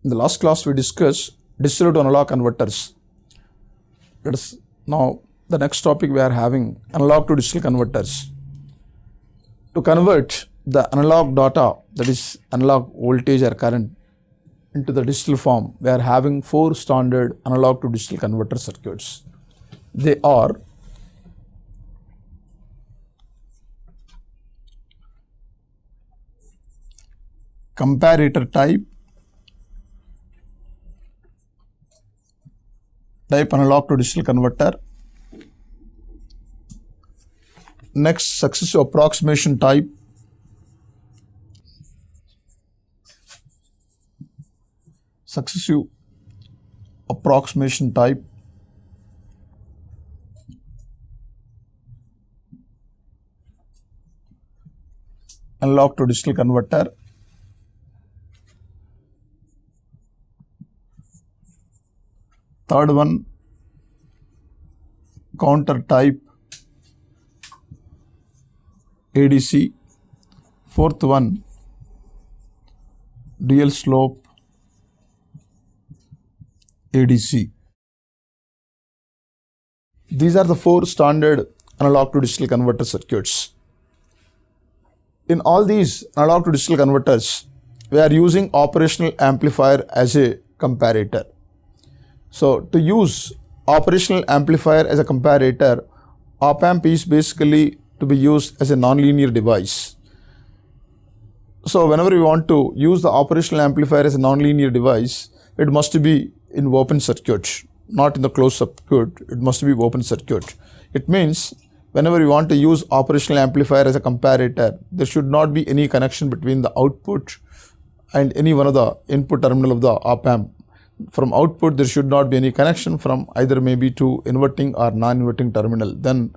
In the last class we discussed digital to analog converters. Let us now the next topic we are having analog to digital converters. To convert the analog data, that is analog voltage or current, into the digital form, we are having 4 standard analog to digital converter circuits. They are comparator type analog to digital converter. Next, successive approximation type. Successive approximation type. Analog to digital converter. Third one, counter type ADC. Fourth one, dual slope ADC. These are the 4 standard analog to digital converter circuits. In all these analog to digital converters, we are using operational amplifier as a comparator. So to use operational amplifier as a comparator, op-amp is basically to be used as a nonlinear device. So whenever we want to use the operational amplifier as a nonlinear device, it must be in open circuit, not in the closed circuit. It must be open circuit. It means whenever you want to use operational amplifier as a comparator, there should not be any connection between the output and any one of the input terminal of the op-amp. From output, there should not be any connection from either maybe to inverting or non-inverting terminal. Then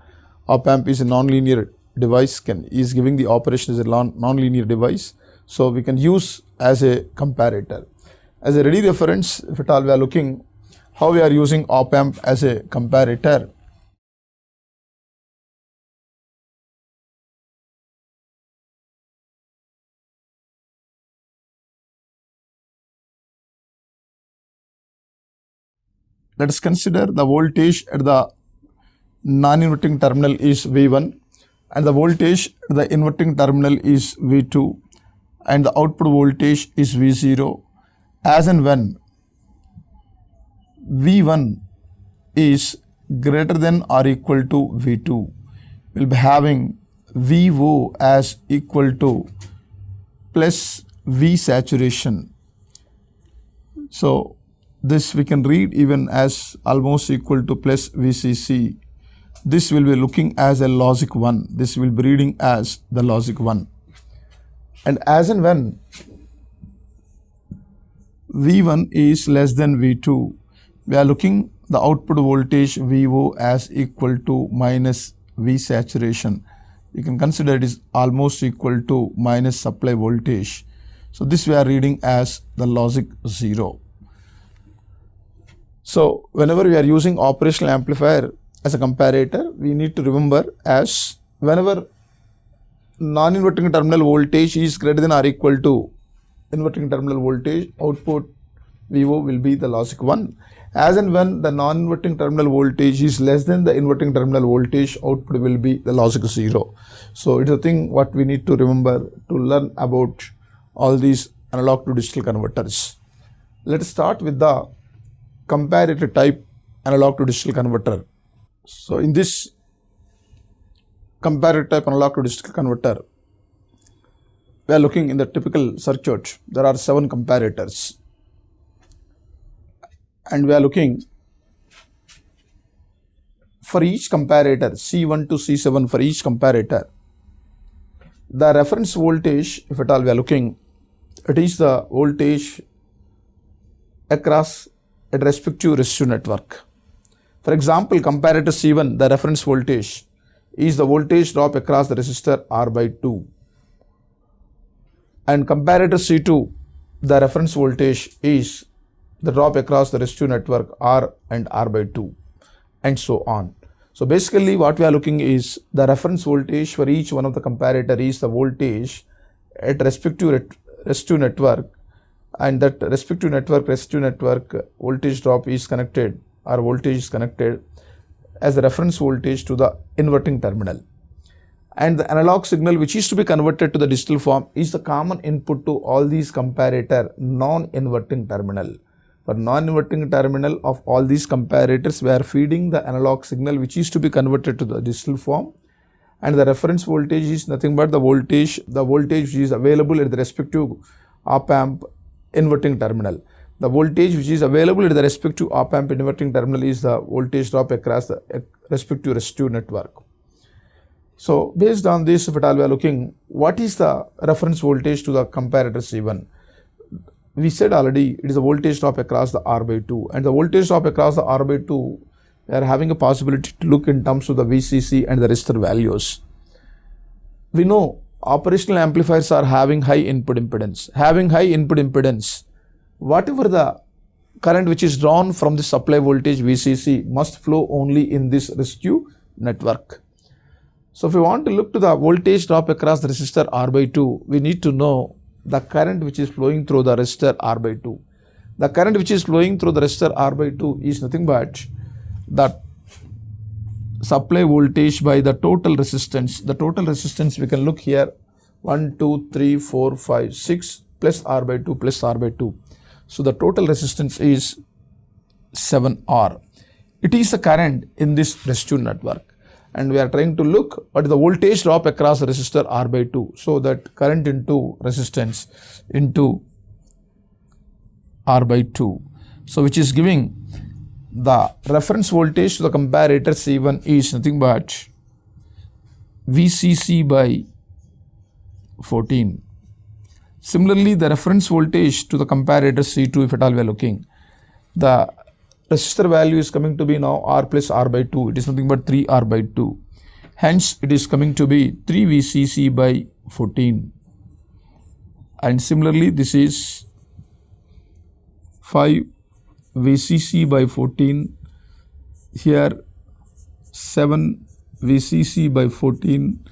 op-amp is a non-linear device, is giving the operation as a non-linear device. So we can use as a comparator. As a ready reference, if at all we are looking how we are using op-amp as a comparator. Let us consider the voltage at the non-inverting terminal is V1 and the voltage at the inverting terminal is V2 and the output voltage is V0. As and when V1 is greater than or equal to V2, we will be having VO as equal to plus V saturation. So this we can read even as almost equal to plus VCC. This will be looking as a logic 1. This will be reading as the logic 1. And as and when V1 is less than V2, we are looking the output voltage VO as equal to minus V saturation. You can consider it is almost equal to minus supply voltage. So this we are reading as the logic 0. So whenever we are using operational amplifier as a comparator, we need to remember as whenever non-inverting terminal voltage is greater than or equal to inverting terminal voltage, output VO will be the logic 1. As and when the non-inverting terminal voltage is less than the inverting terminal voltage, output will be the logic 0. So it's a thing what we need to remember to learn about all these analog to digital converters. Let us start with the comparator type analog to digital converter. So in this comparator type analog to digital converter, we are looking in the typical circuit. There are 7 comparators and we are looking for each comparator C1 to C7 for each comparator. The reference voltage, if at all we are looking, it is the voltage across at respective resistive network. For example, comparator C1, the reference voltage is the voltage drop across the resistor R by 2. And comparator C2, the reference voltage is the drop across the resistive network R and R by 2, and so on. So basically what we are looking is the reference voltage for each one of the comparator is the voltage at respective resistive network and that respective network voltage drop is connected, or voltage is connected as the reference voltage to the inverting terminal. And the analog signal which is to be converted to the digital form is the common input to all these comparator non-inverting terminal. For non-inverting terminal of all these comparators, we are feeding the analog signal which is to be converted to the digital form, and the reference voltage is nothing but the voltage which is available at the respective op amp inverting terminal. The voltage which is available at the respective op amp inverting terminal is the voltage drop across the respective resistive network. So based on this, if at all we are looking, what is the reference voltage to the comparator C1? We said already it is a voltage drop across the R by 2, and the voltage drop across the R by 2, we are having a possibility to look in terms of the VCC and the resistor values. We know operational amplifiers are having high input impedance. Having high input impedance, whatever the current which is drawn from the supply voltage VCC must flow only in this resistive network. So if we want to look to the voltage drop across the resistor R by 2, we need to know the current which is flowing through the resistor R by 2. The current which is flowing through the resistor R by 2 is nothing but the supply voltage by the total resistance. The total resistance we can look here 1, 2, 3, 4, 5, 6 plus R by 2 plus R by 2. So the total resistance is 7R. It is the current in this resistive network, and we are trying to look at the voltage drop across the resistor R by 2. So that current into resistance into R by 2. So which is giving the reference voltage to the comparator C1 is nothing but VCC by 14. Similarly, the reference voltage to the comparator C2, if at all we are looking, the resistor value is coming to be now R plus R by 2. It is nothing but 3R by 2. Hence, it is coming to be 3 VCC by 14. And similarly, this is 5 VCC by 14. Here, 7 VCC by 14.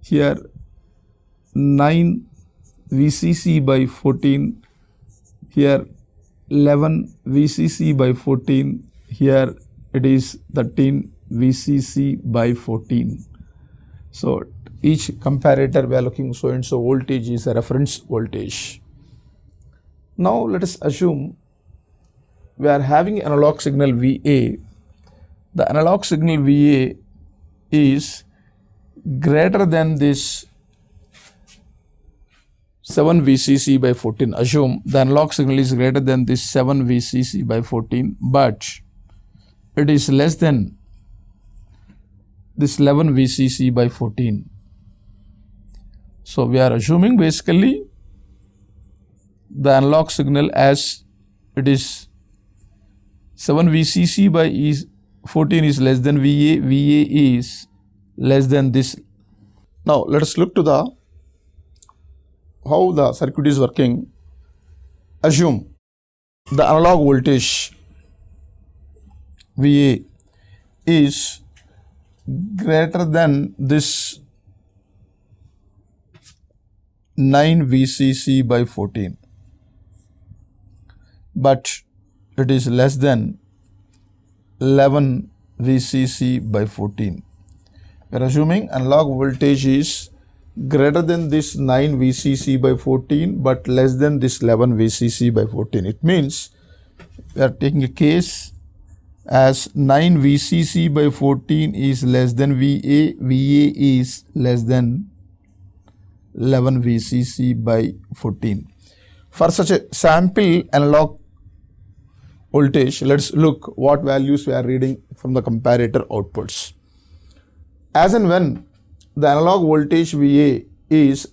Here, 9 VCC by 14. Here, 11 VCC by 14. Here it is 13 VCC by 14. So each comparator we are looking so and so voltage is a reference voltage. Now let us assume we are having analog signal VA. The analog signal VA is greater than this 7 VCC by 14. Assume the analog signal is greater than this 7 VCC by 14, but it is less than this 11 VCC by 14. So we are assuming basically the analog signal as it is 7 VCC by 14 is less than VA, VA is less than this. Now let us look to the how the circuit is working. Assume the analog voltage VA is greater than this 9 VCC by 14, but it is less than 11 VCC by 14. We are assuming analog voltage is greater than this 9 VCC by 14 but less than this 11 VCC by 14. It means we are taking a case as 9 VCC by 14 is less than VA, VA is less than 11 VCC by 14. For such a sample analog voltage, let's look what values we are reading from the comparator outputs. As and when the analog voltage VA is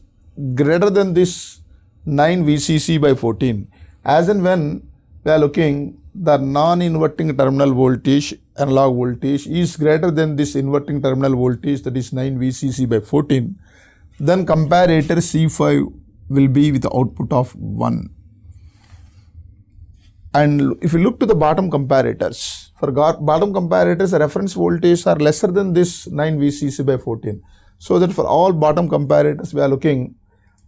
greater than this 9 VCC by 14, as and when we are looking the non-inverting terminal voltage, analog voltage is greater than this inverting terminal voltage, that is 9 VCC by 14, then comparator C5 will be with the output of 1. And if you look to the bottom comparators, for bottom comparators the reference voltages are lesser than this 9 VCC by 14. So that for all bottom comparators we are looking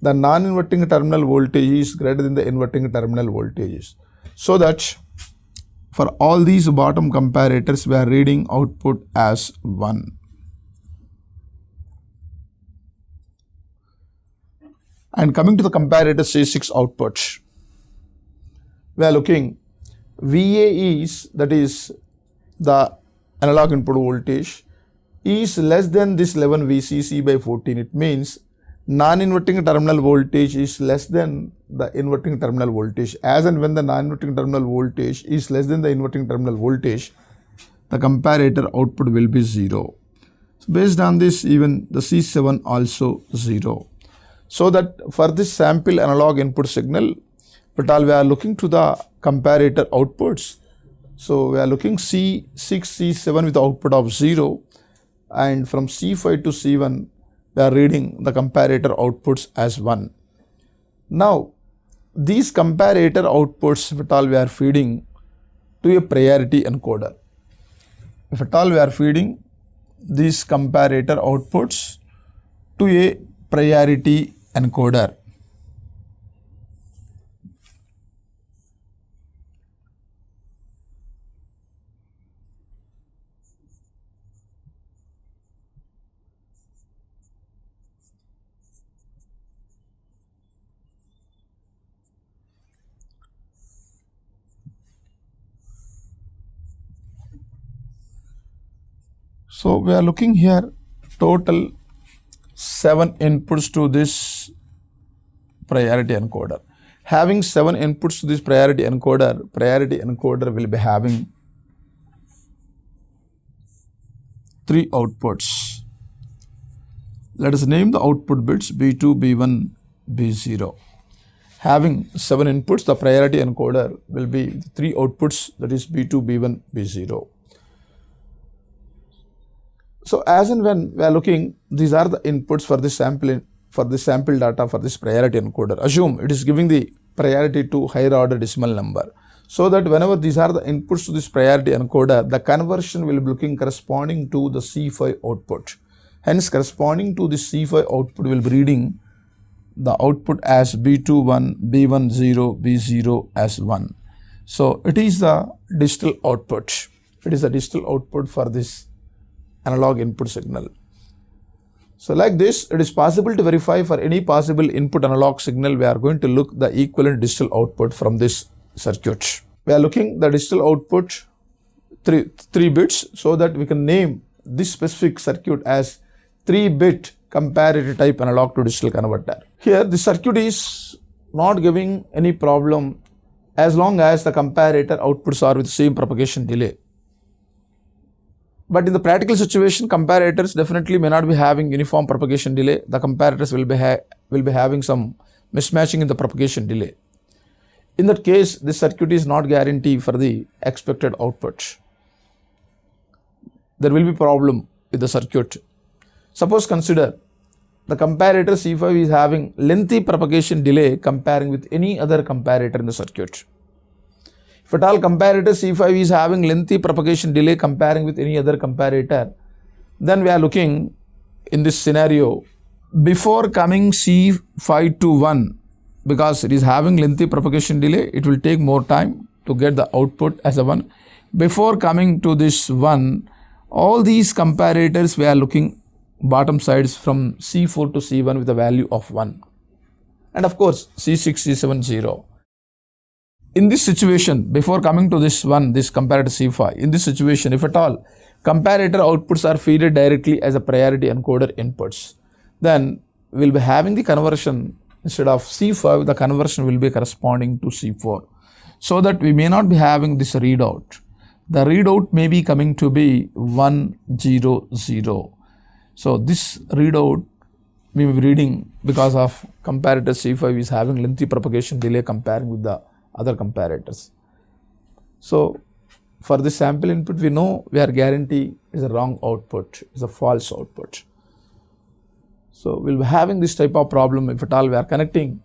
the non-inverting terminal voltage is greater than the inverting terminal voltages. So that for all these bottom comparators, we are reading output as 1. And coming to the comparator C6 outputs, we are looking VA is, that is the analog input voltage, is less than this 11 VCC by 14. It means non-inverting terminal voltage is less than the inverting terminal voltage. As and when the non-inverting terminal voltage is less than the inverting terminal voltage, the comparator output will be 0. So based on this, even the C7 also 0. So that for this sample analog input signal, but all we are looking to the comparator outputs. So we are looking C6, C7 with output of 0, and from C5 to C1, we are reading the comparator outputs as 1. Now, these comparator outputs, if at all we are feeding to a priority encoder. If at all we are feeding these comparator outputs to a priority encoder. So we are looking here total 7 inputs to this priority encoder. Having 7 inputs to this priority encoder will be having 3 outputs. Let us name the output bits B2, B1, B0. Having 7 inputs, the priority encoder will be 3 outputs, that is B2, B1, B0. So as and when we are looking, these are the inputs for this sample data for this priority encoder. Assume it is giving the priority to higher order decimal number. So that whenever these are the inputs to this priority encoder, the conversion will be looking corresponding to the C5 output. Hence, corresponding to the C5 output will be reading the output as B2 1, B1 0, B0 as 1. So it is the digital output. It is the digital output for this analog input signal. So like this, it is possible to verify for any possible input analog signal. We are going to look the equivalent digital output from this circuit. We are looking the digital output 3 bits, so that we can name this specific circuit as 3-bit comparator type analog to digital converter. Here the circuit is not giving any problem as long as the comparator outputs are with same propagation delay. But in the practical situation, comparators definitely may not be having uniform propagation delay. The comparators will be having some mismatching in the propagation delay. In that case, this circuit is not guaranteed for the expected output. There will be problem with the circuit. Suppose consider the comparator C5 is having lengthy propagation delay comparing with any other comparator in the circuit. If at all comparator C5 is having lengthy propagation delay comparing with any other comparator, then we are looking in this scenario, before coming C5 to 1, because it is having lengthy propagation delay, it will take more time to get the output as a 1. Before coming to this 1, all these comparators we are looking bottom sides from C4 to C1 with a value of 1. And of course C6, C7, 0. In this situation, before coming to this one, this comparator C5, in this situation, if at all comparator outputs are fed directly as a priority encoder inputs, then we will be having the conversion instead of C5, the conversion will be corresponding to C4. So that we may not be having this readout. The readout may be coming to be 1, 0, 0. So this readout we will be reading because of comparator C5 is having lengthy propagation delay comparing with the other comparators. So for this sample input, we know we are guarantee is a wrong output, is a false output. So we'll be having this type of problem if at all we are connecting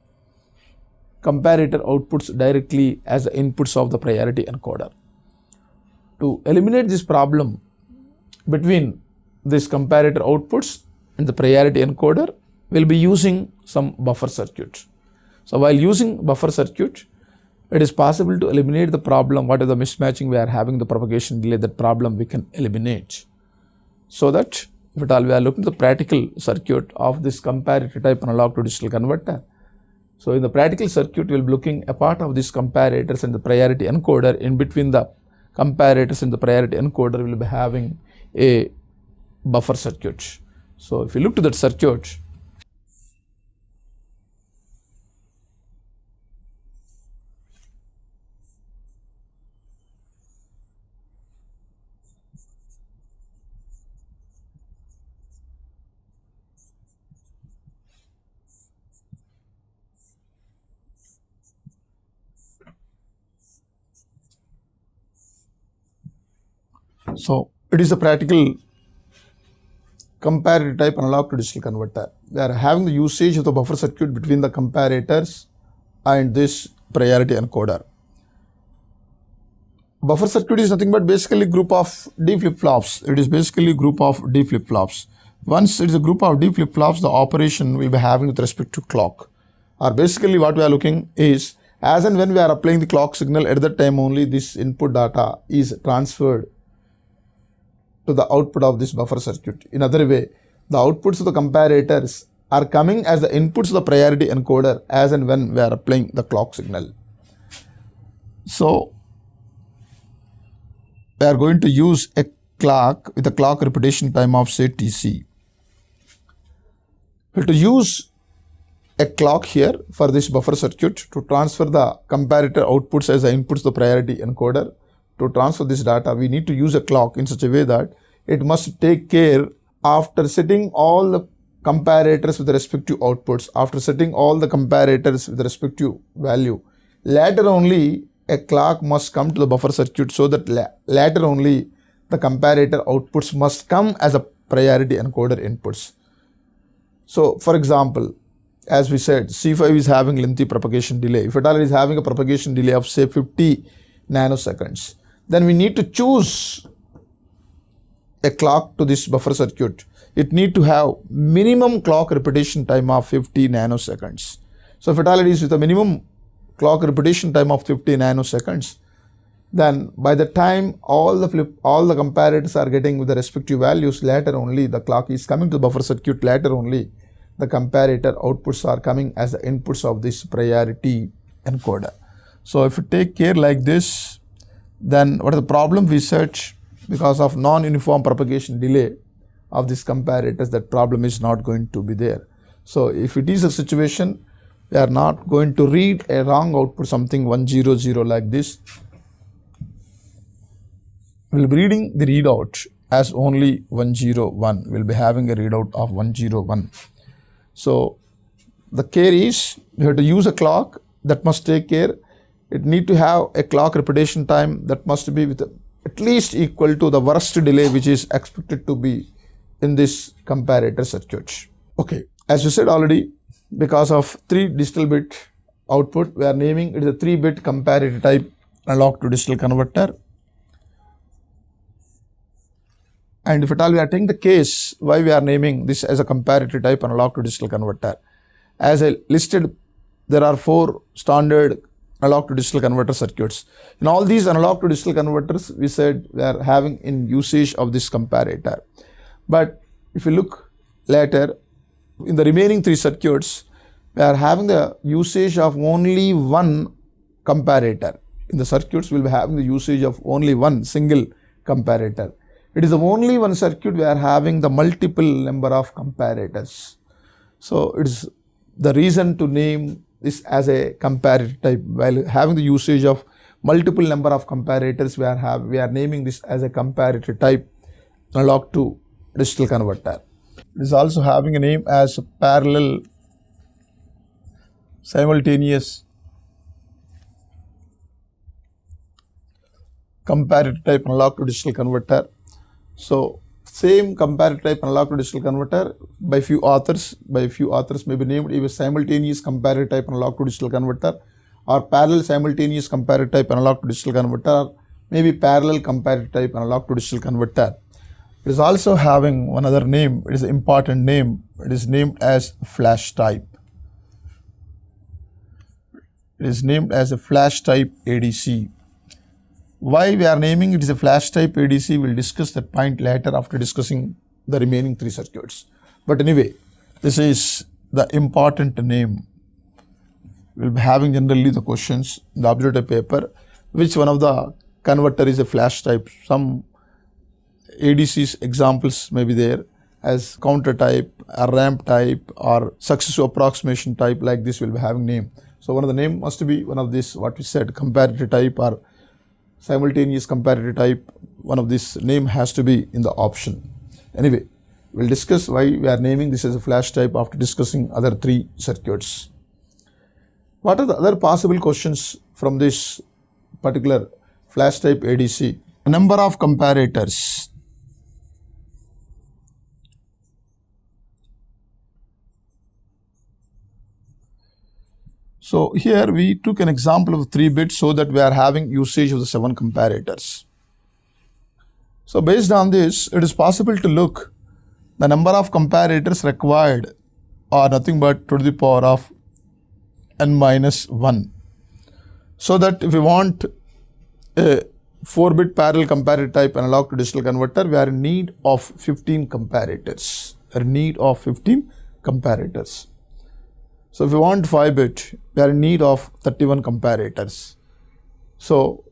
comparator outputs directly as the inputs of the priority encoder. To eliminate this problem between this comparator outputs and the priority encoder, we'll be using some buffer circuit. So while using buffer circuit, it is possible to eliminate the problem, what is the mismatching we are having, the propagation delay, that problem we can eliminate. So that if at all we are looking at the practical circuit of this comparator type analog to digital converter. So in the practical circuit, we will be looking a part of these comparators and the priority encoder. In between the comparators and the priority encoder, we will be having a buffer circuit. So if you look to that circuit, so it is a practical comparator type analog to digital converter. We are having the usage of the buffer circuit between the comparators and this priority encoder. Buffer circuit is nothing but basically group of D flip-flops. It is basically group of D flip-flops. Once it is a group of D flip-flops, the operation will be having with respect to clock. Or basically what we are looking is, as and when we are applying the clock signal, at that time only this input data is transferred to the output of this buffer circuit. In other way, the outputs of the comparators are coming as the inputs of the priority encoder as and when we are applying the clock signal. So we are going to use a clock with a clock repetition time of say Tc. We have to use a clock here for this buffer circuit to transfer the comparator outputs as the inputs to the priority encoder. To transfer this data, we need to use a clock in such a way that it must take care after setting all the comparators with the respective outputs, after setting all the comparators with the respective value. Later only a clock must come to the buffer circuit, so that later only the comparator outputs must come as a priority encoder inputs. So for example, as we said, C5 is having lengthy propagation delay. If at all it is having a propagation delay of say 50 nanoseconds, then we need to choose a clock to this buffer circuit. It need to have minimum clock repetition time of 50 nanoseconds. So if at all it is with a minimum clock repetition time of 50 nanoseconds, then by the time all the comparators are getting with the respective values, later only the clock is coming to the buffer circuit, later only the comparator outputs are coming as the inputs of this priority encoder. So if you take care like this, then what is the problem we search? Because of non-uniform propagation delay of these comparators, that problem is not going to be there. So if it is a situation, we are not going to read a wrong output, something 100 like this. We will be reading the readout as only 101. We will be having a readout of 101. So the care is, you have to use a clock that must take care. It need to have a clock repetition time that must be with at least equal to the worst delay which is expected to be in this comparator circuit. Okay, as we said already, because of 3 digital bit output, we are naming it as a 3-bit comparator type analog to digital converter. And if at all we are taking the case why we are naming this as a comparator type analog to digital converter, as I listed, there are 4 standard analog to digital converter circuits. In all these analog to digital converters, we said we are having in usage of this comparator. But if you look later, in the remaining 3 circuits, we are having the usage of only one comparator. In the circuits, we will be having the usage of only one single comparator. It is the only one circuit we are having the multiple number of comparators. So it is the reason to name this as a comparator type. While having the usage of multiple number of comparators, we are naming this as a comparator type analog to digital converter. It is also having a name as parallel simultaneous comparator type analog to digital converter. So same comparator type analog to digital converter by few authors may be named either simultaneous comparator type analog to digital converter or parallel simultaneous comparator type analog to digital converter, or maybe parallel comparator type analog to digital converter. It is also having one other name. It is an important name. It is named as flash type. It is named as a flash type ADC. Why we are naming it as a flash type ADC, we'll discuss that point later after discussing the remaining three circuits. But anyway, this is the important name. We'll be having generally the questions in the objective paper. Which one of the converter is a flash type? Some ADCs examples may be there as counter type, a ramp type, or successive approximation type. Like this, we'll be having name. So one of the name must be one of this, what we said, comparative type or simultaneous comparative type. One of this name has to be in the option. Anyway, we'll discuss why we are naming this as a flash type after discussing other three circuits. What are the other possible questions from this particular flash type ADC? Number of comparators. So here we took an example of 3 bits so that we are having usage of the 7 comparators. So based on this, it is possible to look the number of comparators required are nothing but to the power of n minus 1. So that if we want a 4-bit parallel comparator type analog to digital converter, we are in need of 15 comparators. So if we want 5-bit, we are in need of 31 comparators. So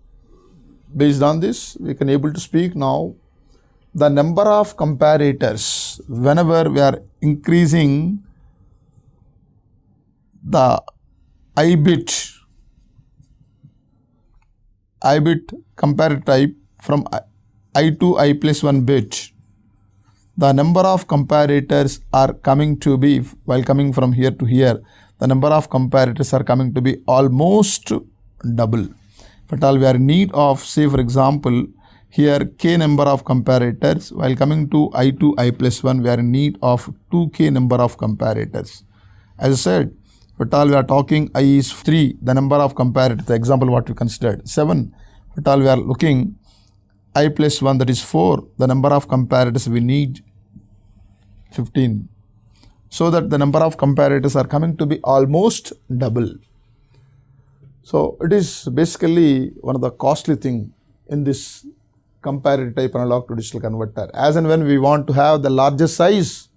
based on this, we can able to speak now the number of comparators whenever we are increasing the I-bit comparator type from I to I plus 1 bit. The number of comparators are coming to be, while coming from here to here, the number of comparators are coming to be almost double. But all we are in need of, say for example, here k number of comparators, while coming to I to I plus 1, we are in need of 2k number of comparators. As I said, but all we are talking I is 3, the number of comparators, the example what we considered, 7, but all we are looking I plus 1, that is 4, the number of comparators we need 15. So that the number of comparators are coming to be almost double. So it is basically one of the costly thing in this comparative type analog to digital converter. As and when we want to have the larger size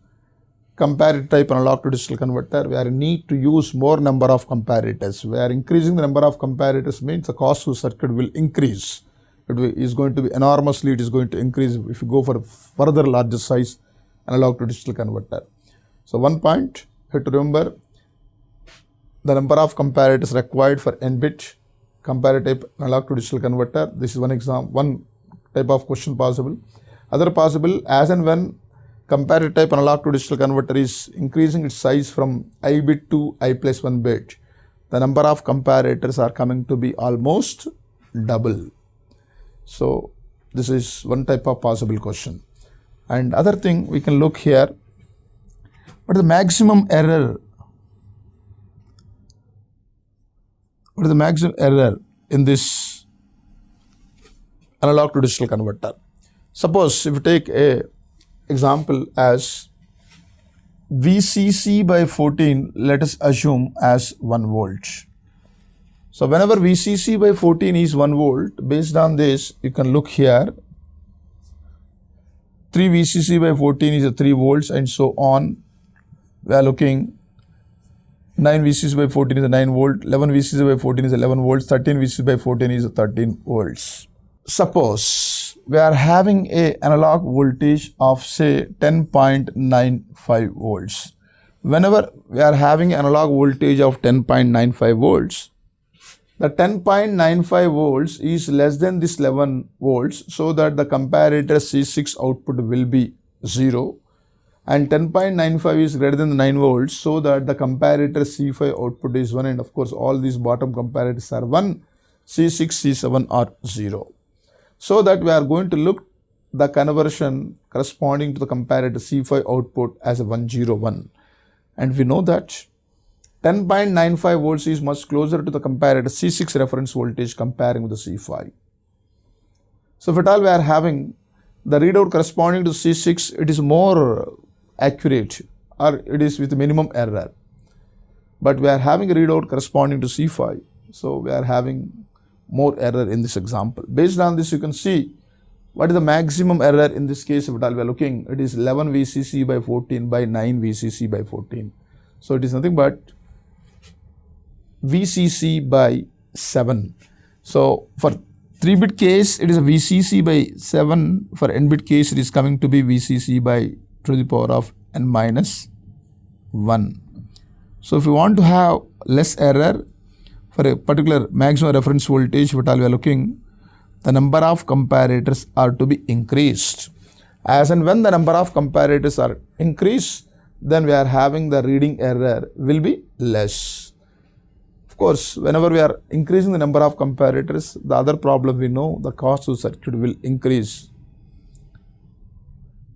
comparative type analog to digital converter, we are in need to use more number of comparators. We are increasing the number of comparators means the cost of circuit will increase. It is going to be enormously, it is going to increase if you go for a further larger size analog to digital converter. So one point you have to remember, the number of comparators required for n-bit comparative analog to digital converter. This is one example, one type of question possible. Other possible, as and when comparative type analog to digital converter is increasing its size from I bit to I plus 1 bit, the number of comparators are coming to be almost double. So this is one type of possible question. And other thing we can look here, what is the maximum error? What is the maximum error in this analog to digital converter? Suppose if you take a example as VCC by 14, let us assume as 1 volt. So whenever VCC by 14 is 1 volt, based on this, you can look here, 3 VCC by 14 is a 3 volts and so on. We are looking 9 VCC by 14 is a 9 volt, 11 VCC by 14 is 11 volts, 13 VCC by 14 is a 13 volts. Suppose we are having a analog voltage of say 10.95 volts. Whenever we are having analog voltage of 10.95 volts, the 10.95 volts is less than this 11 volts, so that the comparator C6 output will be 0, and 10.95 is greater than the 9 volts, so that the comparator C5 output is 1, and of course all these bottom comparators are 1, C6, C7 are 0. So that we are going to look the conversion corresponding to the comparator C5 output as a 101, and we know that 10.95 volts is much closer to the comparator C6 reference voltage comparing with the C5. So if at all we are having the readout corresponding to C6, it is more accurate or it is with minimum error. But we are having a readout corresponding to C5. So we are having more error in this example. Based on this, you can see what is the maximum error in this case. If we are looking, it is 11 VCC by 14 by 9 VCC by 14. So it is nothing but VCC by 7. So for 3-bit case, it is a VCC by 7. For n-bit case, it is coming to be VCC by to the power of n minus 1. So if you want to have less error for a particular maximum reference voltage, what all we are looking, the number of comparators are to be increased. As and when the number of comparators are increased, then we are having the reading error will be less. Of course, whenever we are increasing the number of comparators, the other problem we know, the cost of circuit will increase.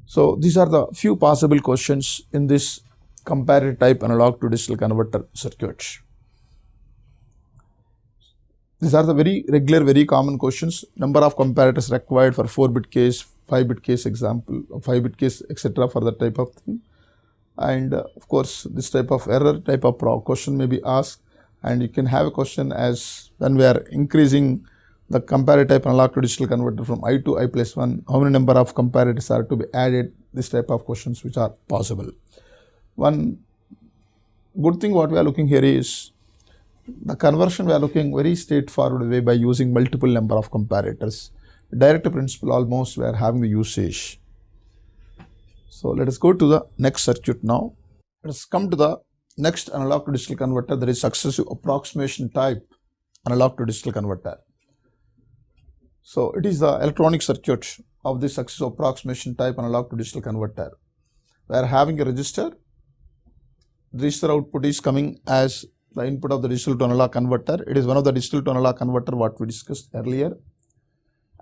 So these are the few possible questions in this comparator type analog to digital converter circuits. These are the very regular, very common questions. Number of comparators required for 4-bit case, 5-bit case example, 5-bit case, etc. for that type of thing. And of course, this type of error type of question may be asked, and you can have a question as when we are increasing the comparator type analog to digital converter from I to I plus 1, how many number of comparators are to be added? This type of questions which are possible. One good thing what we are looking here is the conversion we are looking very straightforward way by using multiple number of comparators. Direct principle almost we are having the usage. So let us go to the next circuit now. Let us come to the next analog to digital converter, that is successive approximation type analog to digital converter. So it is the electronic circuit of the successive approximation type analog to digital converter. We are having a register. The register output is coming as the input of the digital to analog converter. It is one of the digital to analog converter what we discussed earlier.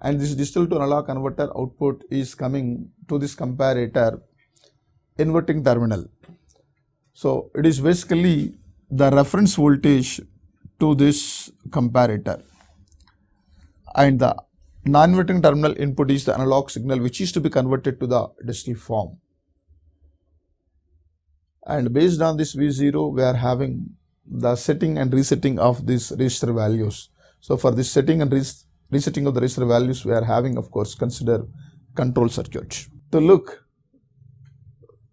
And this digital to analog converter output is coming to this comparator inverting terminal. So it is basically the reference voltage to this comparator, and the non-inverting terminal input is the analog signal which is to be converted to the digital form. And based on this V0, we are having the setting and resetting of these register values. So for this setting and resetting of the register values, we are having, of course, consider control circuit. To look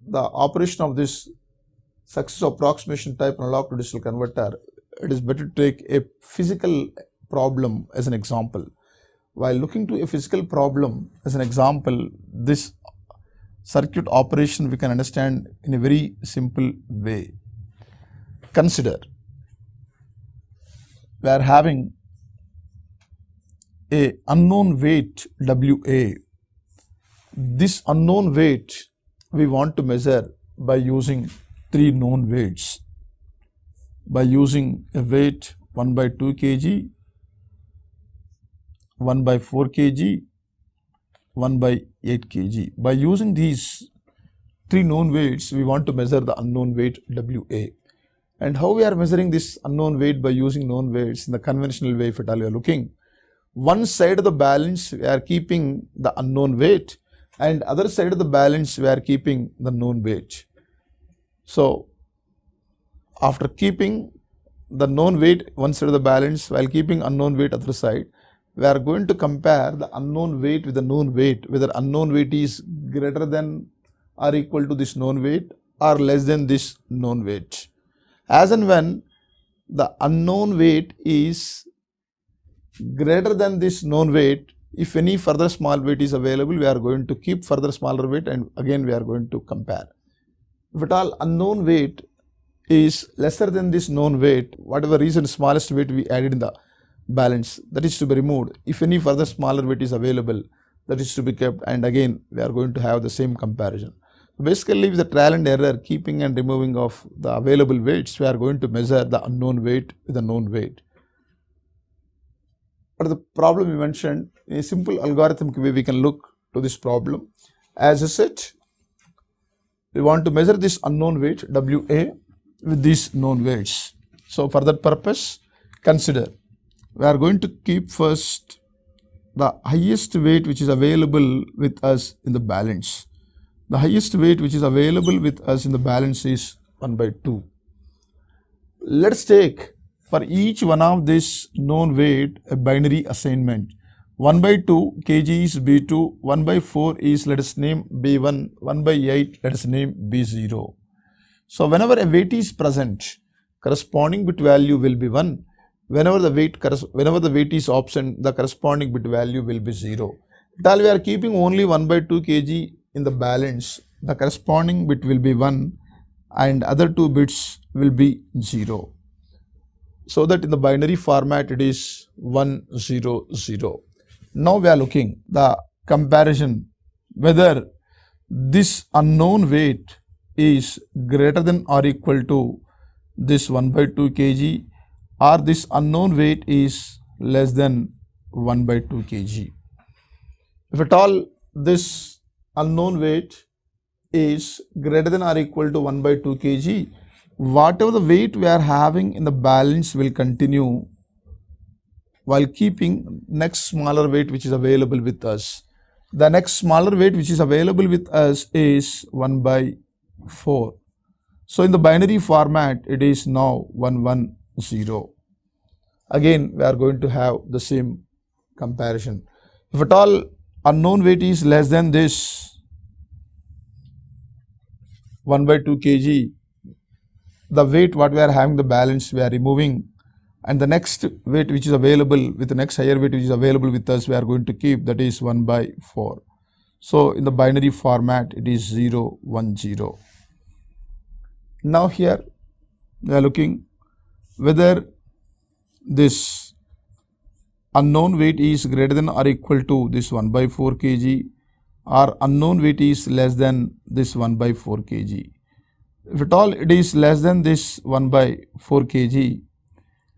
the operation of this successive approximation type analog to digital converter, it is better to take a physical problem as an example. While looking to a physical problem as an example, this circuit operation we can understand in a very simple way. Consider we are having a unknown weight WA. This unknown weight we want to measure by using 3 known weights. By using a weight 1 by 2 kg, 1 by 4 kg, 1 by 8 kg. By using these 3 known weights, we want to measure the unknown weight WA. And how we are measuring this unknown weight by using known weights in the conventional way, if at all you are looking. One side of the balance we are keeping the unknown weight, and other side of the balance we are keeping the known weight. So after keeping the known weight one side of the balance while keeping unknown weight other side, we are going to compare the unknown weight with the known weight, whether unknown weight is greater than or equal to this known weight or less than this known weight. As and when the unknown weight is greater than this known weight, if any further small weight is available, we are going to keep further smaller weight, and again we are going to compare. If at all unknown weight is lesser than this known weight, whatever reason smallest weight we added in the balance, that is to be removed. If any further smaller weight is available, that is to be kept, and again we are going to have the same comparison. Basically, with the trial and error, keeping and removing of the available weights, we are going to measure the unknown weight with the known weight. But the problem we mentioned, in a simple algorithmic way we can look to this problem. As I said, we want to measure this unknown weight WA with these known weights. So for that purpose, consider we are going to keep first the highest weight which is available with us in the balance. The highest weight which is available with us in the balance is 1 by 2. Let's take for each one of this known weight a binary assignment. 1 by 2 kg is B2, 1 by 4 is, let us name B1, 1 by 8 let us name B0. So whenever a weight is present, corresponding bit value will be 1. Whenever the weight is absent, the corresponding bit value will be 0. While we are keeping only 1 by 2 kg in the balance, the corresponding bit will be 1 and other 2 bits will be 0. So that in the binary format it is 1, 0, 0. Now we are looking the comparison whether this unknown weight is greater than or equal to this 1 by 2 kg or this unknown weight is less than 1 by 2 kg. If at all this unknown weight is greater than or equal to 1 by 2 kg, whatever the weight we are having in the balance will continue while keeping next smaller weight which is available with us. The next smaller weight which is available with us is 1 by 4. So in the binary format it is now 1, 1, 0. Again we are going to have the same comparison. If at all unknown weight is less than this 1 by 2 kg, the weight what we are having the balance we are removing, and the next weight which is available with the next higher weight which is available with us we are going to keep, that is 1 by 4. So in the binary format it is 0, 1, 0. Now here we are looking whether this unknown weight is greater than or equal to this 1 by 4 kg or unknown weight is less than this 1 by 4 kg. If at all it is less than this 1 by 4 kg,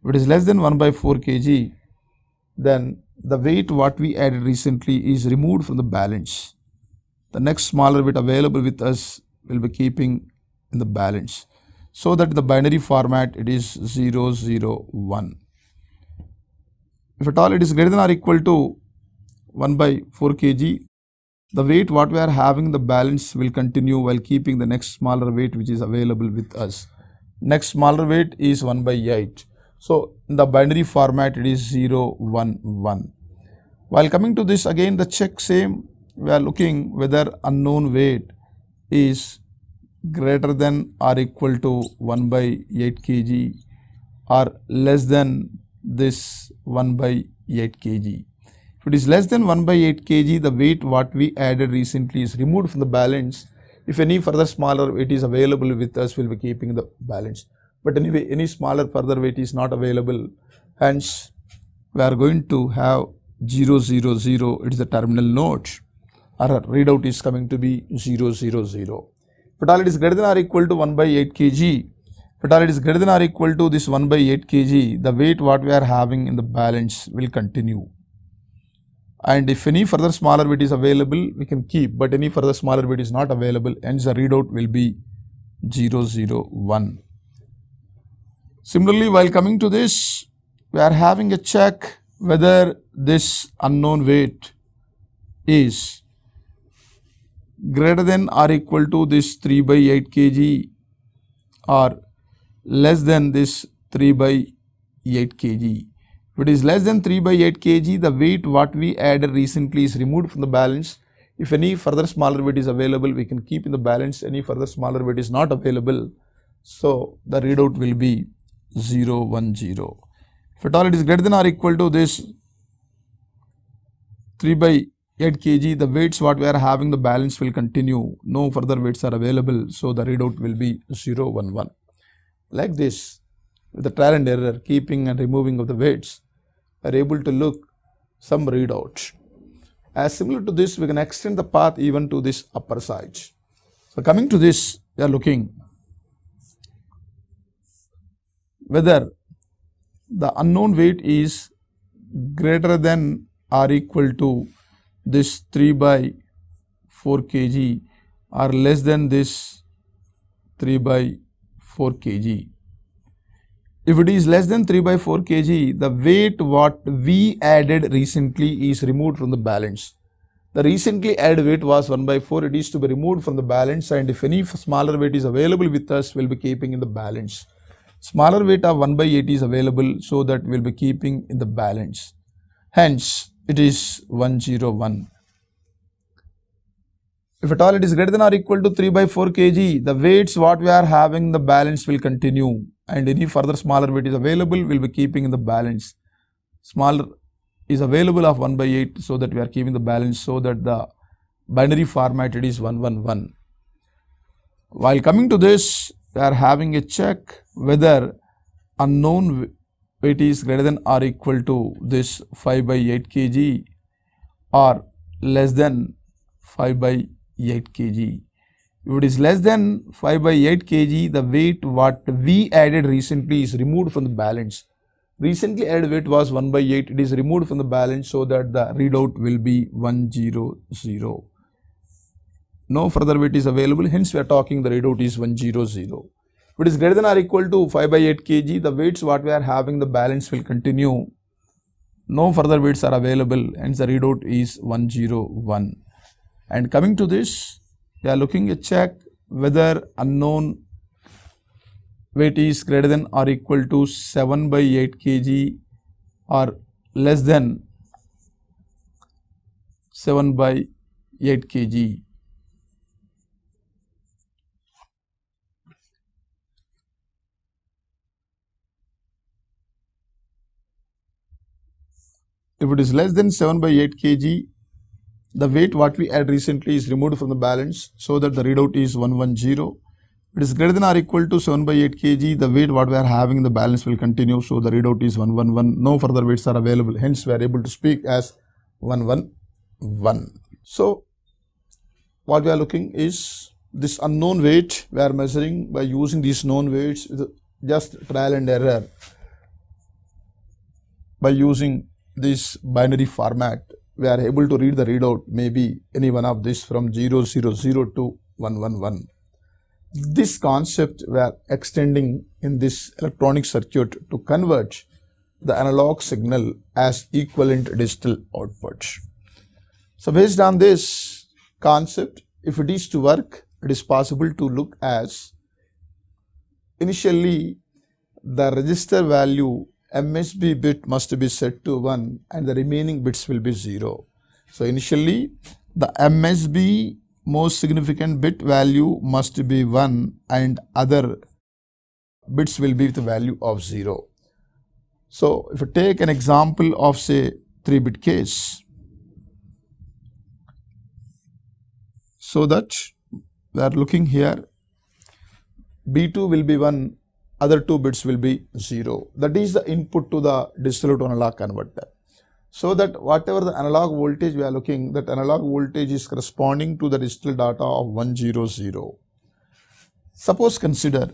if it is less than 1 by 4 kg, then the weight what we added recently is removed from the balance. The next smaller weight available with us will be keeping in the balance. So that in the binary format it is 0, 0, 1. If at all it is greater than or equal to 1 by 4 kg, the weight what we are having in the balance will continue while keeping the next smaller weight which is available with us. Next smaller weight is 1 by 8. So in the binary format it is 0, 1, 1. While coming to this again the check same, we are looking whether unknown weight is greater than or equal to 1 by 8 kg or less than this 1 by 8 kg. If it is less than 1 by 8 kg, the weight what we added recently is removed from the balance. If any further smaller weight is available with us, we will be keeping the balance. But anyway, any smaller further weight is not available. Hence, we are going to have 0, 0, 0. It is the terminal node. Our readout is coming to be 0, 0, 0. If at all it is greater than or equal to 1 by 8 kg, if at all it is greater than or equal to this 1 by 8 kg, the weight what we are having in the balance will continue. And if any further smaller weight is available, we can keep, but any further smaller weight is not available, hence the readout will be 0, 0, 1. Similarly, while coming to this, we are having a check whether this unknown weight is greater than or equal to this 3 by 8 kg or less than this 3 by 8 kg. If it is less than 3 by 8 kg, the weight what we added recently is removed from the balance. If any further smaller weight is available, we can keep in the balance. Any further smaller weight is not available, so the readout will be 0, 1, 0. If at all it is greater than or equal to this 3 by 8 kg, the weights what we are having the balance will continue. No further weights are available, so the readout will be 0, 1, 1. Like this, with the trial and error, keeping and removing of the weights, are able to look some readouts. As similar to this, we can extend the path even to this upper side. So coming to this, we are looking whether the unknown weight is greater than or equal to this 3 by 4 kg or less than this 3 by 4 kg. If it is less than 3 by 4 kg, the weight what we added recently is removed from the balance. the recently added weight was 1 by 4. It is to be removed from the balance, and if any smaller weight is available with us, we'll be keeping in the balance. Smaller weight of 1 by 8 is available, so that we'll be keeping in the balance. Hence, it is 101. If at all it is greater than or equal to 3 by 4 kg, the weights what we are having, the balance will continue, and any further smaller weight is available, we'll be keeping in the balance. Smaller is available of 1 by 8, so that we are keeping the balance, so that the binary format it is 111. While coming to this, we are having a check whether unknown weight is greater than or equal to this 5 by 8 kg or less than 5 by 8 kg. If it is less than 5 by 8 kg, the weight what we added recently is removed from the balance. Recently added weight was 1 by 8, it is removed from the balance, so that the readout will be 100. No further weight is available, hence we are talking the readout is 100. If it is greater than or equal to 5 by 8 kg, the weights what we are having, the balance will continue. No further weights are available, hence the readout is 101. And coming to this, we are looking at check whether unknown weight is greater than or equal to 7 by 8 kg or less than 7 by 8 kg. If it is less than 7 by 8 kg, the weight what we add recently is removed from the balance, so that the readout is 110. It is greater than or equal to 7 by 8 kg, the weight what we are having in the balance will continue, so the readout is 111. No further weights are available, hence we are able to speak as 111. So, what we are looking is this unknown weight we are measuring by using these known weights with just trial and error. By using this binary format, we are able to read the readout, maybe any one of this from 000 to 111. This concept we are extending in this electronic circuit to convert the analog signal as equivalent digital output. So based on this concept, if it is to work, it is possible to look as initially the register value MSB bit must be set to 1 and the remaining bits will be 0. So initially the MSB most significant bit value must be 1 and other bits will be with the value of 0. So if you take an example of say 3-bit case, so that we are looking here, B2 will be 1, other 2 bits will be 0. That is the input to the digital to analog converter. So that whatever the analog voltage we are looking, that analog voltage is corresponding to the digital data of 100. Suppose consider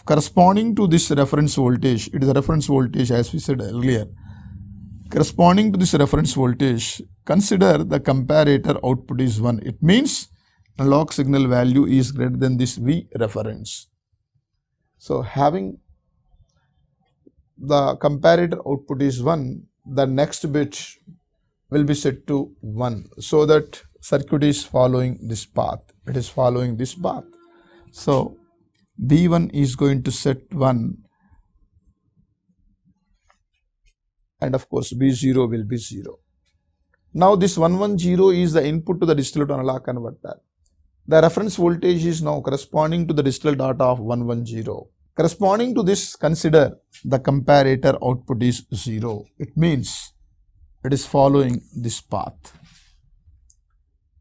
corresponding to this reference voltage, it is a reference voltage as we said earlier. Corresponding to this reference voltage, consider the comparator output is 1. It means analog signal value is greater than this V reference. So having the comparator output is 1, the next bit will be set to 1, so that circuit is following this path. It is following this path. So B1 is going to set 1 and of course B0 will be 0. Now this 110 is the input to the digital to analog converter. The reference voltage is now corresponding to the digital data of 110. Corresponding to this, consider the comparator output is 0. It means it is following this path.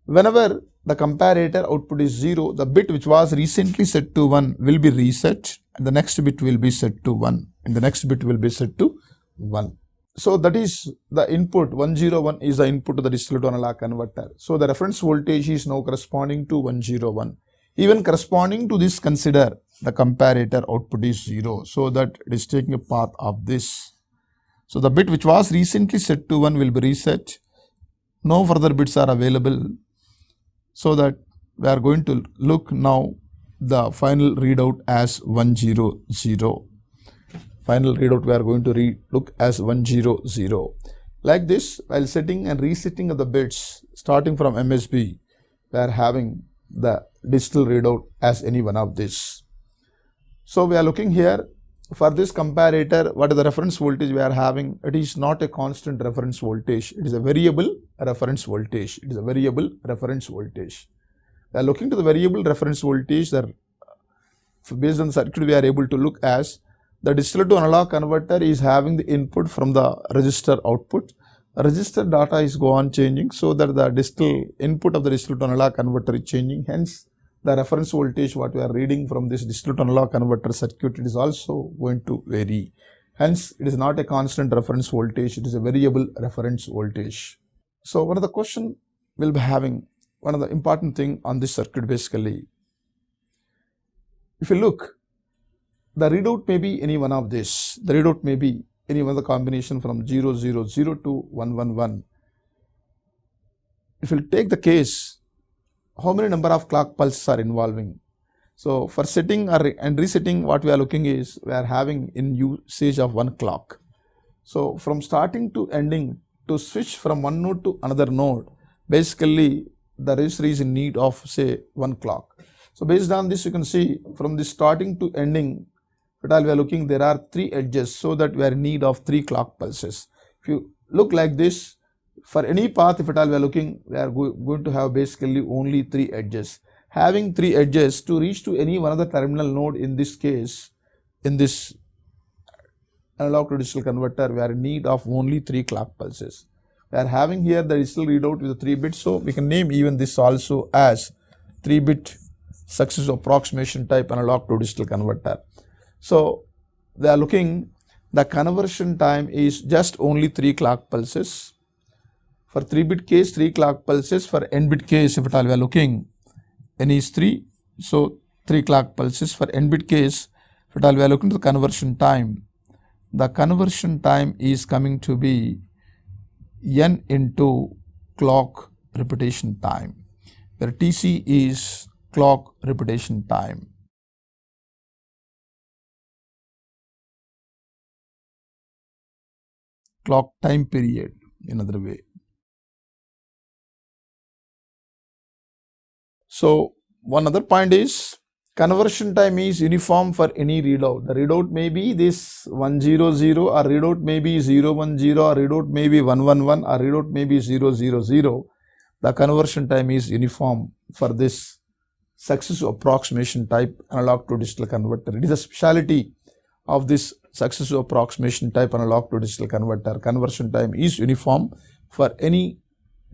Whenever the comparator output is 0, the bit which was recently set to 1 will be reset and the next bit will be set to 1 and the next bit will be set to 1. So that is the input. 101 is the input to the digital to analog converter. So the reference voltage is now corresponding to 101. Even corresponding to this, consider the comparator output is 0, so that it is taking a path of this. So the bit which was recently set to 1 will be reset. No further bits are available, so that we are going to look now the final readout as 100. Final readout we are going to look as 100. Like this, while setting and resetting of the bits starting from MSB, we are having the digital readout as any one of this. So we are looking here for this comparator, what is the reference voltage we are having? It is not a constant reference voltage, it is a variable reference voltage. It is a variable reference voltage. We are looking to the variable reference voltage that based on the circuit we are able to look as the digital to analog converter is having the input from the register output. Register data is go on changing, so that the digital input of the digital to analog converter is changing. Hence, the reference voltage what we are reading from this digital to analog converter circuit, it is also going to vary. Hence, it is not a constant reference voltage, it is a variable reference voltage. So, one of the question will be having one of the important thing on this circuit basically. If you look, the readout may be any one of this. The readout may be any one of the combination from 0, 0, 0 to 1, 1, 1. If you take the case, how many number of clock pulses are involving? So, for setting and resetting, what we are looking is we are having in usage of one clock. So, from starting to ending, to switch from one node to another node, basically the register is in need of say one clock. So, based on this you can see from the starting to ending, we are looking there are 3 edges, so that we are in need of 3 clock pulses. If you look like this, for any path if at all we are looking, we are going to have basically only 3 edges. Having 3 edges to reach to any one of the terminal node, in this case, in this analog to digital converter, we are in need of only 3 clock pulses. We are having here the digital readout with the 3 bits, so we can name even this also as 3-bit successive approximation type analog to digital converter. So, they are looking, the conversion time is just only 3 clock pulses. For 3-bit case, 3 clock pulses. For n-bit case, if at all we are looking, n is 3, so 3 clock pulses. For n-bit case, if at all we are looking to the conversion time, the conversion time is coming to be n into clock repetition time, where Tc is clock repetition time. Clock time period, in other way. So, one other point is conversion time is uniform for any readout. The readout may be this 100 or readout may be 010 or readout may be 111 or readout may be 000. The conversion time is uniform for this successive approximation type analog to digital converter. It is a speciality of this successive approximation type analog to digital converter. Conversion time is uniform for any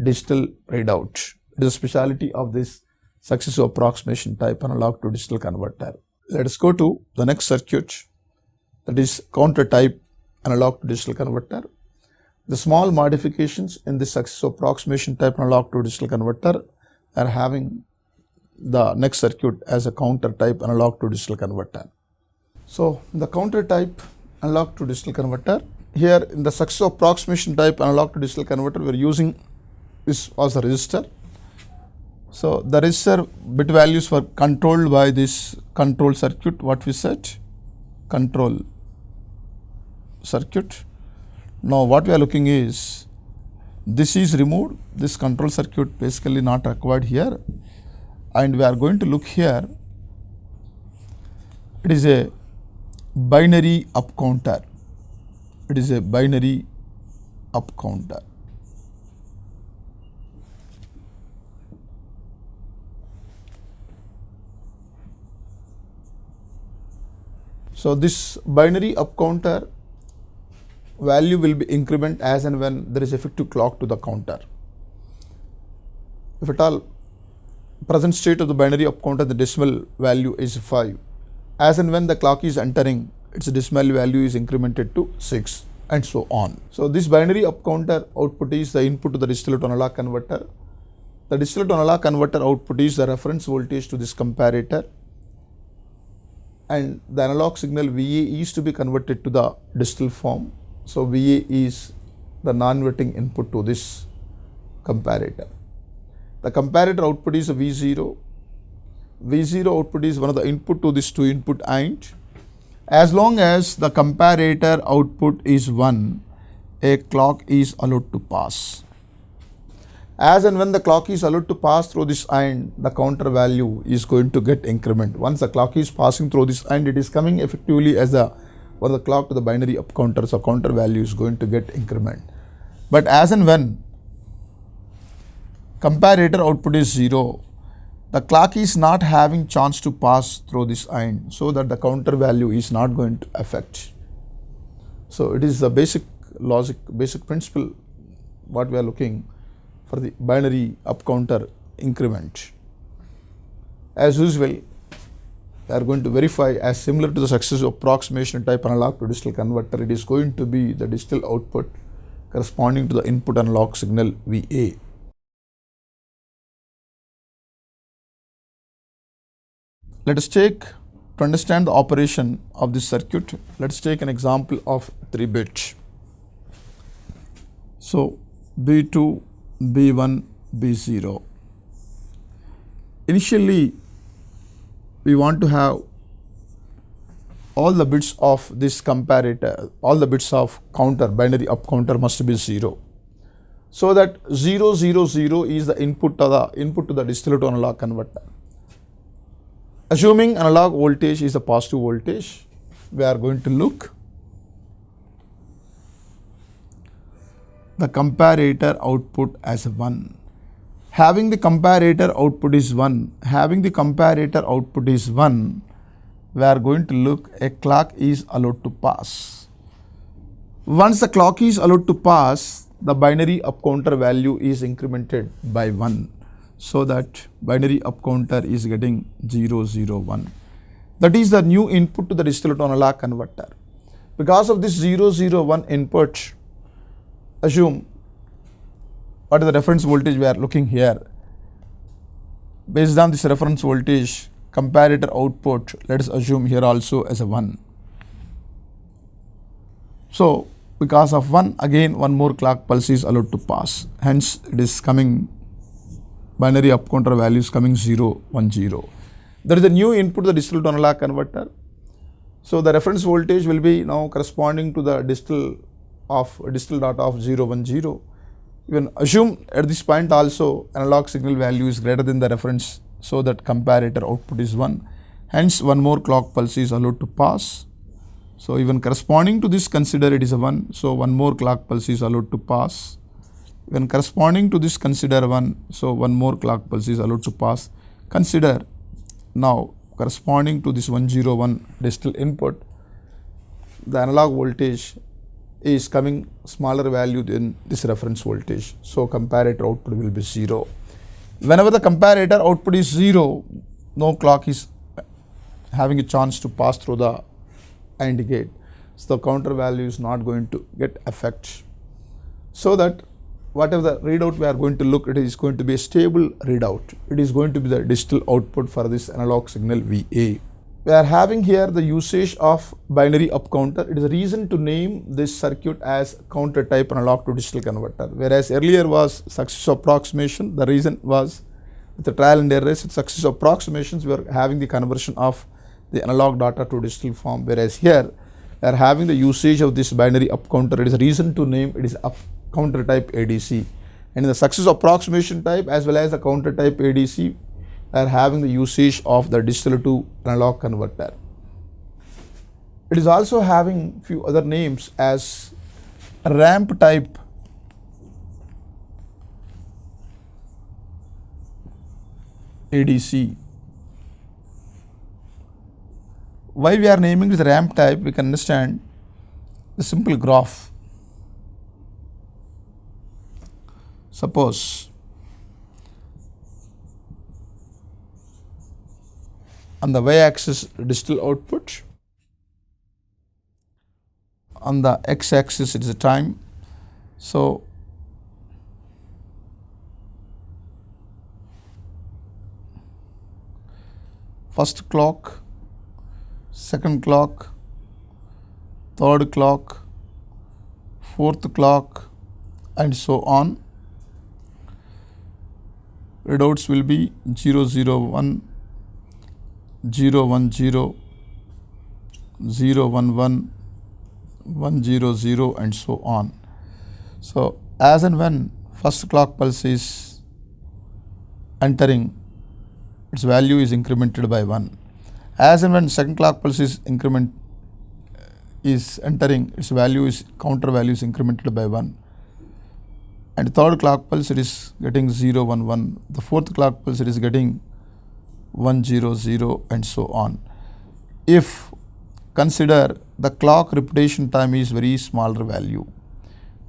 digital readout. It is a speciality of this successive approximation type analog to digital converter. Let us go to the next circuit, that is counter type analog to digital converter. The small modifications in this successive approximation type analog to digital converter are having the next circuit as a counter type analog to digital converter. So, the counter type analog to digital converter, here in the successive approximation type analog to digital converter, we are using this as a resistor. So, the resistor bit values were controlled by this control circuit, what we said, control circuit. Now, what we are looking is, this is removed, this control circuit basically not required here, and we are going to look here, it is a binary up counter, it is a binary up counter. So, this binary up counter value will be increment as and when there is effective clock to the counter. If at all present state of the binary up counter, the decimal value is 5. As and when the clock is entering, its decimal value is incremented to 6 and so on. So, this binary up counter output is the input to the digital to analog converter. The digital to analog converter output is the reference voltage to this comparator, and the analog signal VA is to be converted to the digital form. So, VA is the non-inverting input to this comparator. The comparator output is a V0. V0 output is one of the input to this 2 input AND. As long as the comparator output is 1, a clock is allowed to pass. As and when the clock is allowed to pass through this AND, the counter value is going to get increment. Once the clock is passing through this AND, it is coming effectively as the for the clock to the binary up counter, so counter value is going to get increment. But as and when comparator output is 0, the clock is not having chance to pass through this AND, so that the counter value is not going to affect. So it is the basic logic, basic principle what we are looking for the binary up counter increment. As usual, we are going to verify as similar to the successive approximation type analog to digital converter, it is going to be the digital output corresponding to the input analog signal VA. Let us take, to understand the operation of this circuit, let us take an example of 3 bit. So B2, B1, B0. Initially, we want to have all the bits of this comparator, all the bits of counter, binary up counter must be 0. So that 0, 0, 0 is the input to the digital to analog converter. Assuming analog voltage is a positive voltage, we are going to look the comparator output as 1. Having the comparator output is 1, we are going to look a clock is allowed to pass. Once the clock is allowed to pass, the binary up counter value is incremented by 1. So that binary up counter is getting 0, 0, 1. That is the new input to the digital to analog converter. Because of this 0, 0, 1 input, assume what is the reference voltage we are looking here. Based on this reference voltage, comparator output, let us assume here also as a 1. So because of 1, again one more clock pulse is allowed to pass. Hence it is coming, binary up counter value is coming 0, 1, 0. There is a new input to the digital to analog converter. So the reference voltage will be now corresponding to the digital dot of 0, 1, 0. Even assume at this point also analog signal value is greater than the reference, so that comparator output is 1. Hence one more clock pulse is allowed to pass. So even corresponding to this, consider it is a 1. So one more clock pulse is allowed to pass. When corresponding to this, consider 1. So one more clock pulse is allowed to pass. Consider now corresponding to this 101 digital input, the analog voltage is coming smaller value than this reference voltage. So comparator output will be 0. Whenever the comparator output is 0, no clock is having a chance to pass through the AND gate. So the counter value is not going to get affect. So that whatever the readout we are going to look, it is going to be a stable readout. It is going to be the digital output for this analog signal VA. We are having here the usage of binary up counter. It is a reason to name this circuit as counter type analog to digital converter. Whereas earlier was successive approximation, the reason was with the trial and errors, with successive approximations, we are having the conversion of the analog data to digital form. Whereas here, we are having the usage of this binary up counter. It is a reason to name it is up counter type ADC. And in the successive approximation type as well as the counter type ADC, are having the usage of the digital to analog converter. It is also having few other names as ramp type ADC. Why we are naming it ramp type, we can understand the simple graph. Suppose on the y-axis digital output, on the x-axis it is the time. So first clock, second clock, third clock, fourth clock, and so on. Readouts will be 001, 010, 011, 100, and so on. So as and when first clock pulse is entering, its value is incremented by 1. As and when second clock pulse is entering, its value is counter value is incremented by 1. And third clock pulse it is getting 0 1 1. The fourth clock pulse it is getting 1 0 0 and so on. If consider the clock repetition time is very smaller value.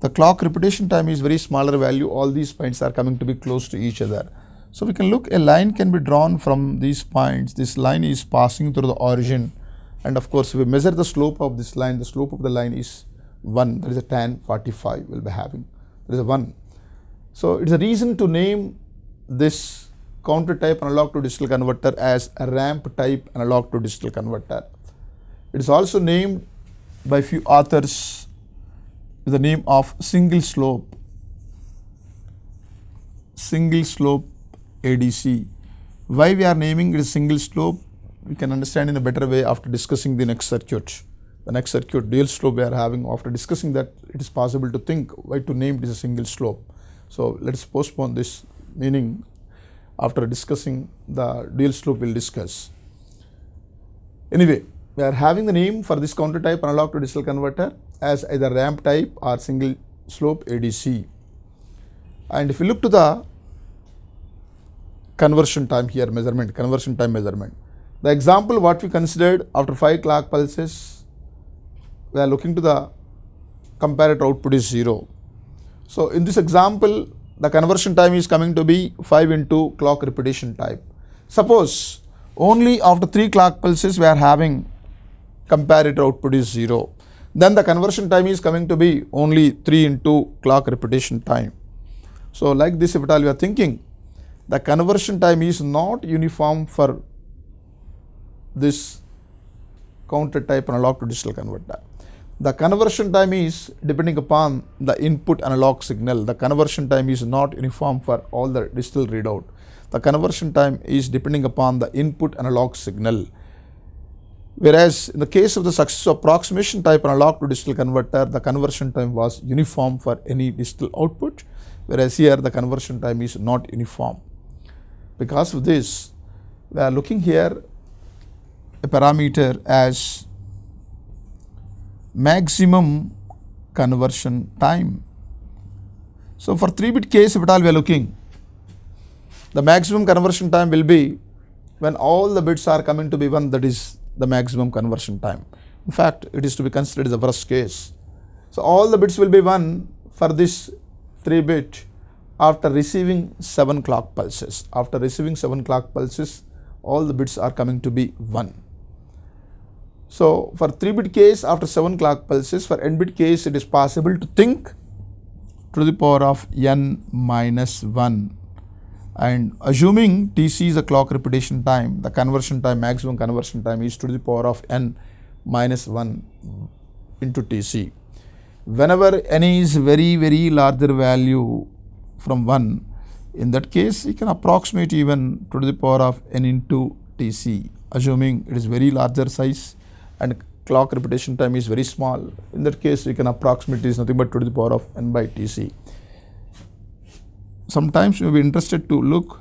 The clock repetition time is very smaller value. All these points are coming to be close to each other. So we can look, a line can be drawn from these points. This line is passing through the origin, and of course if we measure the slope of this line, the slope of the line is 1. There is a tan 45 we'll be having. There is a 1. So it is a reason to name this counter type analog to digital converter as a ramp type analog to digital converter. It is also named by few authors with the name of single slope ADC. Why we are naming it single slope, we can understand in a better way after discussing the next circuit. The next circuit, dual slope we are having. After discussing that, it is possible to think why to name it as a single slope. So let us postpone this meaning. After discussing the dual slope, we will discuss. Anyway, we are having the name for this counter type analog to digital converter as either ramp type or single slope ADC. And if you look to the conversion time here conversion time measurement. The example what we considered after 5 clock pulses, we are looking to the comparator output is 0. So in this example, the conversion time is coming to be 5 into clock repetition type. Suppose only after 3 clock pulses we are having comparator output is 0. Then the conversion time is coming to be only 3 into clock repetition time. So like this, if at all you are thinking, the conversion time is not uniform for this counter type analog to digital converter. The conversion time is depending upon the input analog signal. The conversion time is not uniform for all the digital readout. The conversion time is depending upon the input analog signal. Whereas in the case of the successive approximation type analog to digital converter, the conversion time was uniform for any digital output, whereas here the conversion time is not uniform. Because of this, we are looking here a parameter as maximum conversion time. So for 3-bit case, if at all we are looking, the maximum conversion time will be when all the bits are coming to be 1, that is the maximum conversion time. In fact, it is to be considered as the worst case. So all the bits will be 1 for this 3-bit after receiving 7 clock pulses. After receiving 7 clock pulses, all the bits are coming to be 1. So for 3-bit case, after 7 clock pulses, for n-bit case, it is possible to think to the power of n minus 1. And assuming Tc is the clock repetition time, the conversion time, maximum conversion time is to the power of n minus 1 into Tc. Whenever n is very larger value from 1, in that case you can approximate even to the power of n into Tc, assuming it is very larger size and clock repetition time is very small. In that case, we can approximate it is nothing but to the power of n by Tc. Sometimes you may be interested to look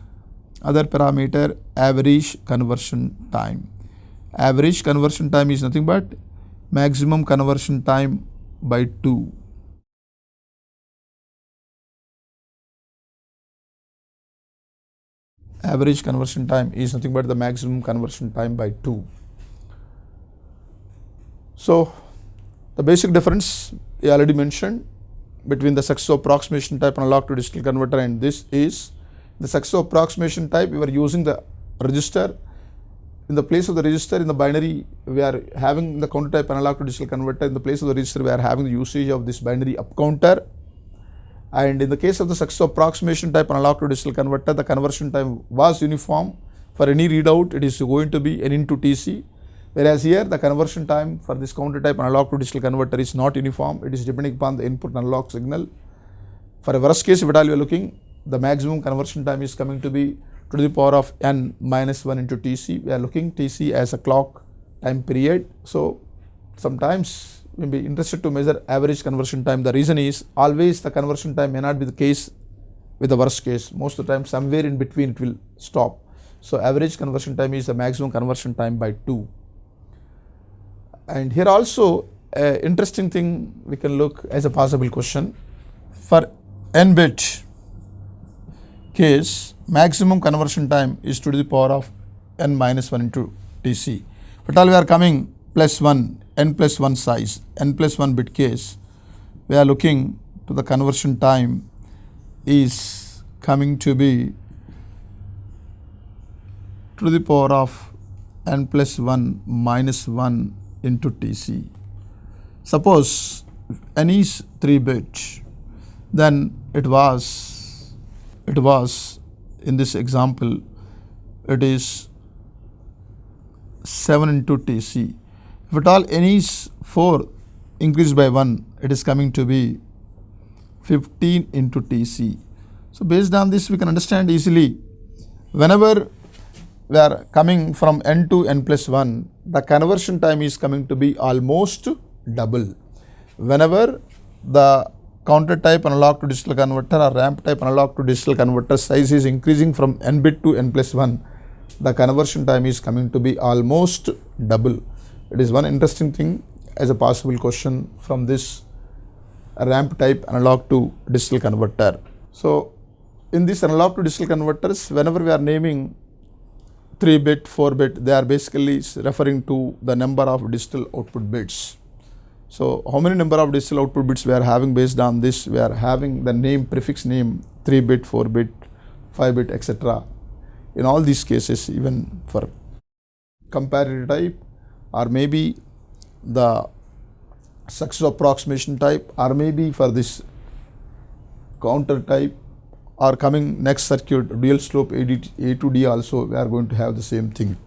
other parameter, average conversion time. Average conversion time is nothing but maximum conversion time by 2. Average conversion time is nothing but the maximum conversion time by 2. So the basic difference I already mentioned between the successive approximation type analog to digital converter and this is the successive approximation type. We were using the register. In the place of the register in the binary, we are having the counter type analog to digital converter. In the place of the register, we are having the usage of this binary up counter. And in the case of the successive approximation type analog to digital converter, the conversion time was uniform. For any readout, it is going to be n into Tc. Whereas here, the conversion time for this counter type analog to digital converter is not uniform. It is depending upon the input analog signal. For a worst case, if at all you are looking, the maximum conversion time is coming to be to the power of n minus 1 into Tc. We are looking Tc as a clock time period. So sometimes will be interested to measure average conversion time. The reason is always the conversion time may not be the case with the worst case. Most of the time somewhere in between it will stop. So average conversion time is the maximum conversion time by 2. And here also interesting thing we can look as a possible question. For n bit case, maximum conversion time is to the power of n minus 1 into Tc. But all we are coming plus 1, n plus 1 size, n plus 1 bit case, we are looking to the conversion time is coming to be to the power of n plus 1 minus 1 into Tc. Suppose n is 3 bit, then it was in this example it is 7 into Tc. If at all n is 4 increased by 1, it is coming to be 15 into Tc. So based on this we can understand easily, whenever we are coming from n to n plus 1, the conversion time is coming to be almost double. Whenever the counter type analog to digital converter or ramp type analog to digital converter size is increasing from n bit to n plus 1, the conversion time is coming to be almost double. It is one interesting thing as a possible question from this ramp type analog to digital converter. So in this analog to digital converters, whenever we are naming 3 bit, 4 bit, they are basically referring to the number of digital output bits. So how many number of digital output bits we are having, based on this we are having the name, prefix name 3 bit, 4 bit, 5 bit, etc. In all these cases, even for comparative type or maybe the successive approximation type or maybe for this counter type or coming next circuit dual slope A to D also, we are going to have the same thing.